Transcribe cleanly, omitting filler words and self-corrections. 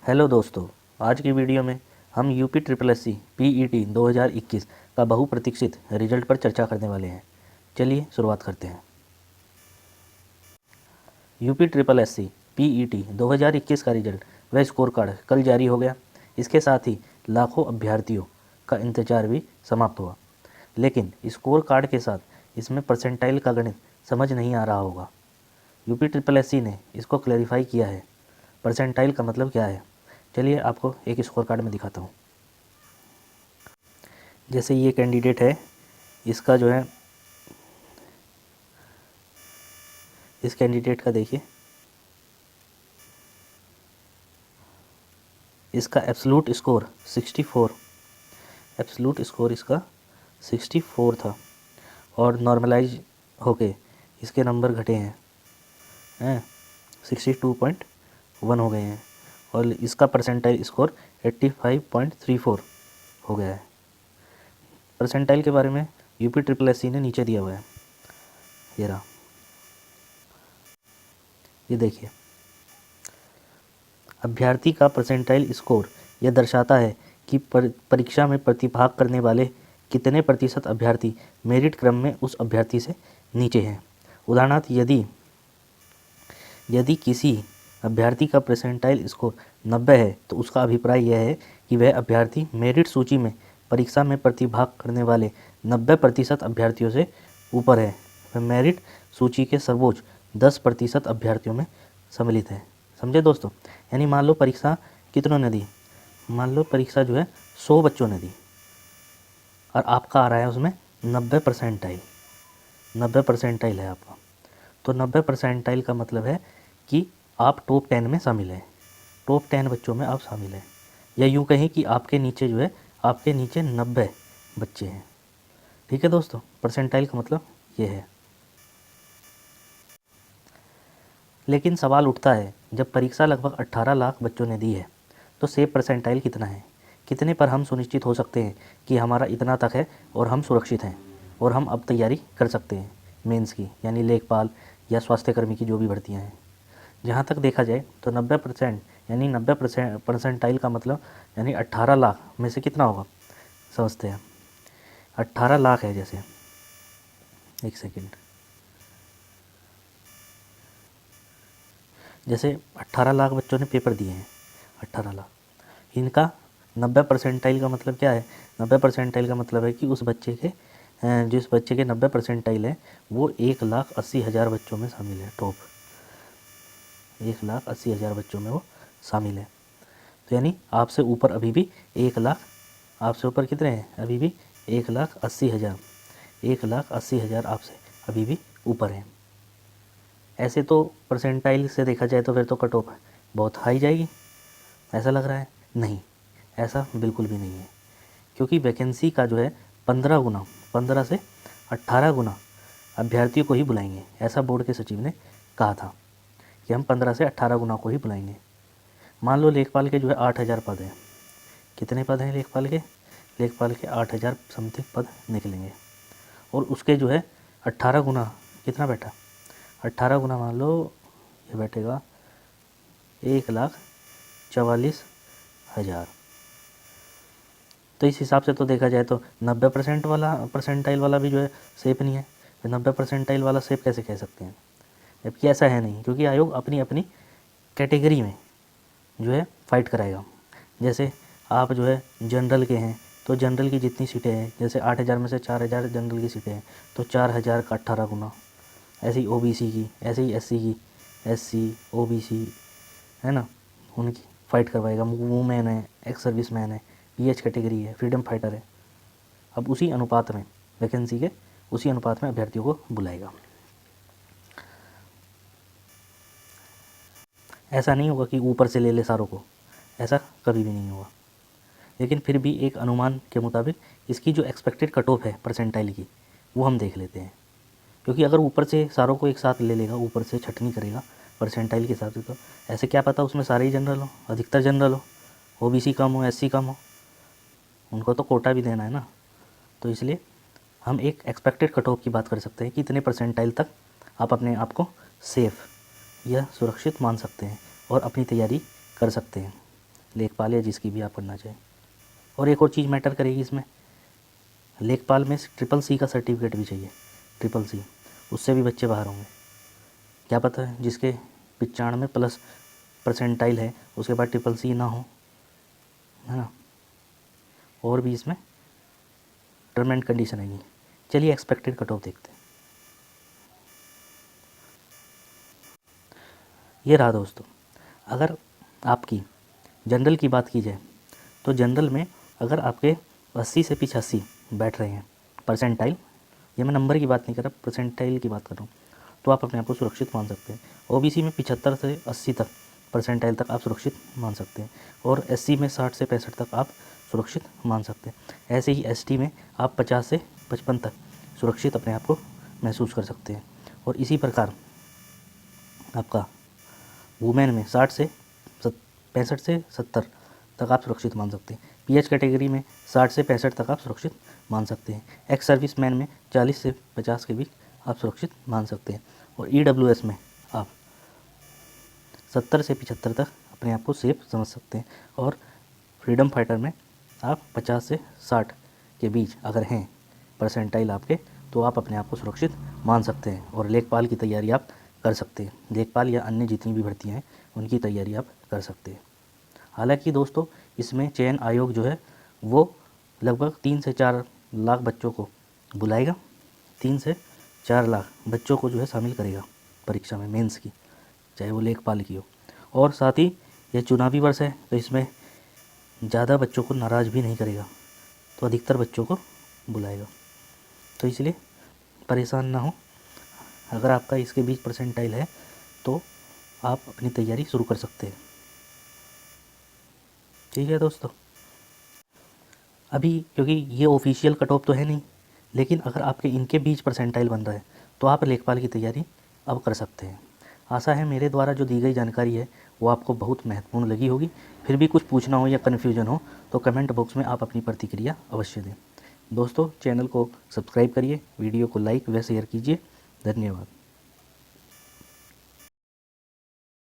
Hello दोस्तों, आज की वीडियो में हम UP triple S C PET 2021 का बहुप्रतीक्षित रिजल्ट पर चर्चा करने वाले हैं। चलिए शुरुआत करते हैं। UP triple S C PET 2021 का रिजल्ट व स्कोर कार्ड कल जारी हो गया। इसके साथ ही लाखों अभ्यर्थियों का इंतजार भी समाप्त हुआ, लेकिन स्कोर कार्ड के साथ इसमें परसेंटाइल का गणित समझ नहीं आ रहा होगा। यूपी ट्रिपल एस सी ने इसको क्लैरिफाई किया है। परसेंटाइल का मतलब क्या है, चलिए आपको एक स्कोर कार्ड में दिखाता हूँ। जैसे ये कैंडिडेट है, इसका जो है, इस कैंडिडेट का देखिए, इसका एब्सोल्यूट स्कोर 64, एब्सोल्यूट स्कोर इसका 64 था और नॉर्मलाइज होके इसके नंबर घटे हैं 62.1 हो गए हैं और इसका परसेंटाइल स्कोर 85.34 हो गया है। परसेंटाइल के बारे में यूपी ट्रिपल एस सी ने नीचे दिया हुआ है, ये रहा, ये देखिए। अभ्यर्थी का परसेंटाइल स्कोर यह दर्शाता है कि परीक्षा में प्रतिभाग करने वाले कितने प्रतिशत अभ्यर्थी मेरिट क्रम में उस अभ्यर्थी से नीचे हैं। उदाहरणार्थ, यदि किसी अभ्यर्थी का परसेंटाइल स्कोर 90 है तो उसका अभिप्राय यह है कि वह अभ्यर्थी मेरिट सूची में परीक्षा में प्रतिभाग करने वाले 90% अभ्यर्थियों से ऊपर है। वह मेरिट सूची के सर्वोच्च 10% अभ्यर्थियों में सम्मिलित है। समझे दोस्तों? यानी मान लो परीक्षा कितनों ने दी, मान लो परीक्षा जो है 100 बच्चों ने दी और आपका आ रहा है उसमें 90 परसेंटाइल है आपका, तो 90 परसेंटाइल का मतलब है कि आप टॉप 10 में शामिल हैं, टॉप 10 बच्चों में आप शामिल हैं, या यूँ कहें कि आपके नीचे जो है, आपके नीचे 90 बच्चे हैं। ठीक है दोस्तों, परसेंटाइल का मतलब ये है। लेकिन सवाल उठता है, जब परीक्षा लगभग 18 लाख बच्चों ने दी है तो सेफ परसेंटाइल कितना है, कितने पर हम सुनिश्चित हो सकते हैं कि हमारा इतना तक है और हम सुरक्षित हैं और हम अब तैयारी कर सकते हैं मेंस की, यानी लेखपाल या स्वास्थ्यकर्मी की जो भी भर्तियां हैं। जहाँ तक देखा जाए तो 90% यानी 90 परसेंटाइल का मतलब यानी 18 लाख में से कितना होगा समझते हैं। 18 लाख है, जैसे एक सेकेंड, जैसे 18 लाख बच्चों ने पेपर दिए हैं, 18 लाख, इनका 90 परसेंटाइल का मतलब क्या है? 90 परसेंटाइल का मतलब है कि उस बच्चे के जिस बच्चे के 90 परसेंटाइल है वो 1,80,000 बच्चों में शामिल है, टॉप 1,80,000 बच्चों में वो शामिल है। तो यानी आपसे ऊपर अभी भी 1 लाख, आपसे ऊपर कितने हैं अभी भी? 1,80,000, 1,80,000 आपसे अभी भी ऊपर हैं। ऐसे तो परसेंटाइल से देखा जाए तो फिर तो कट ऑफ बहुत हाई जाएगी, ऐसा लग रहा है। नहीं, ऐसा बिल्कुल भी नहीं है, क्योंकि वैकेंसी का जो है 15 गुना, 15 से 18 गुना अभ्यर्थियों को ही बुलाएंगे। ऐसा बोर्ड के सचिव ने कहा था कि हम 15 से 18 गुना को ही बुलाएंगे। मान लो लेखपाल के जो है 8,000 पद हैं, कितने पद हैं लेखपाल के? लेखपाल के 8,000 समथिंग पद निकलेंगे और उसके जो है 18 गुना कितना बैठा? 18 गुना मान लो ये बैठेगा 1,44,000। तो इस हिसाब से तो देखा जाए तो 90% वाला परसेंटाइल वाला भी जो है सेफ नहीं है। 90 परसेंटाइल वाला सेफ कैसे कह सकते हैं, जबकि ऐसा है नहीं, क्योंकि आयोग अपनी अपनी कैटेगरी में जो है फाइट कराएगा। जैसे आप जो है जनरल के हैं तो जनरल की जितनी सीटें हैं, जैसे 8,000 में से 4,000 जनरल की सीटें हैं तो 4,000 का 18 गुना, ऐसे ही OBC की, ऐसे ही SC की, SC OBC है ना, उनकी फ़ाइट करवाएगा। वूमेन है, एक्स सर्विस मैन है, PH कैटेगरी है, फ्रीडम फाइटर है। अब उसी अनुपात में वैकेंसी के उसी अनुपात में अभ्यर्थियों को बुलाएगा। ऐसा नहीं होगा कि ऊपर से ले ले सारों को, ऐसा कभी भी नहीं होगा। लेकिन फिर भी एक अनुमान के मुताबिक इसकी जो एक्सपेक्टेड कट ऑफ है परसेंटाइल की, वो हम देख लेते हैं। क्योंकि अगर ऊपर से सारों को एक साथ ले लेगा, ऊपर से छटनी करेगा परसेंटाइल के हिसाब से, तो ऐसे क्या पता उसमें सारे ही जनरल हो, अधिकतर जनरल हो, OBC कम हो, SC कम हो, उनको तो कोटा भी देना है ना। तो इसलिए हम एक एक्सपेक्टेड कट ऑफ की बात कर सकते हैं कि इतने परसेंटाइल तक आप अपने आप को सेफ़ या सुरक्षित मान सकते हैं और अपनी तैयारी कर सकते हैं। लेखपाल या जिसकी भी आप करना चाहें। और एक और चीज़ मैटर करेगी इसमें, लेखपाल में CCC का सर्टिफिकेट भी चाहिए, CCC, उससे भी बच्चे बाहर होंगे। क्या पता है जिसके 95+ परसेंटाइल है उसके बाद CCC ना हो, है ना। और भी इसमें टर्म एंड कंडीशन आएगी। चलिए एक्सपेक्टेड कट ऑफ देखते हैं। ये रहा दोस्तों, अगर आपकी जनरल की बात की जाए तो जनरल में अगर आपके 80 से 85 बैठ रहे हैं परसेंटाइल, ये मैं नंबर की बात नहीं कर रहा, परसेंटाइल की बात कर रहा हूँ, तो आप अपने आप को सुरक्षित मान सकते हैं। OBC में 75 से 80 तक परसेंटाइल तक आप सुरक्षित मान सकते हैं, और SC में 60 से 65 तक आप सुरक्षित मान सकते हैं। ऐसे ही ST में आप 50 से 55 तक सुरक्षित अपने आप को महसूस कर सकते हैं। और इसी प्रकार आपका वुमेन में 65 से 70 तक आप सुरक्षित मान सकते हैं। PH कैटेगरी में 60 से 65 तक आप सुरक्षित मान सकते हैं। एक्स सर्विस मैन में 40 से 50 के बीच आप सुरक्षित मान सकते हैं। और EWS में आप 70 से 75 तक अपने आप को सेफ समझ सकते हैं। और फ्रीडम फाइटर में आप 50 से 60 के बीच अगर हैं परसेंटाइल आपके, तो आप अपने आप को सुरक्षित मान सकते हैं और लेखपाल की तैयारी आप कर सकते हैं। लेखपाल या अन्य जितनी भी भर्तियाँ हैं उनकी तैयारी आप कर सकते हैं। हालांकि दोस्तों इसमें चयन आयोग जो है वो लगभग 3 से 4 लाख बच्चों को बुलाएगा, 3 से 4 लाख बच्चों को जो है शामिल करेगा परीक्षा में, मेंस की, चाहे वो लेखपाल की हो। और साथ ही यह चुनावी वर्ष है तो इसमें ज़्यादा बच्चों को नाराज़ भी नहीं करेगा, तो अधिकतर बच्चों को बुलाएगा। तो इसलिए परेशान ना हो, अगर आपका इसके 20 परसेंटाइल है तो आप अपनी तैयारी शुरू कर सकते हैं। ठीक है दोस्तों, अभी क्योंकि ये ऑफिशियल कट ऑफ तो है नहीं, लेकिन अगर आपके इनके 20 परसेंटाइल बन रहा है तो आप लेखपाल की तैयारी अब कर सकते हैं। आशा है मेरे द्वारा जो दी गई जानकारी है वो आपको बहुत महत्वपूर्ण लगी होगी। फिर भी कुछ पूछना हो या कन्फ्यूजन हो तो कमेंट बॉक्स में आप अपनी प्रतिक्रिया अवश्य दें। दोस्तों चैनल को सब्सक्राइब करिए, वीडियो को लाइक व शेयर कीजिए। धन्यवाद।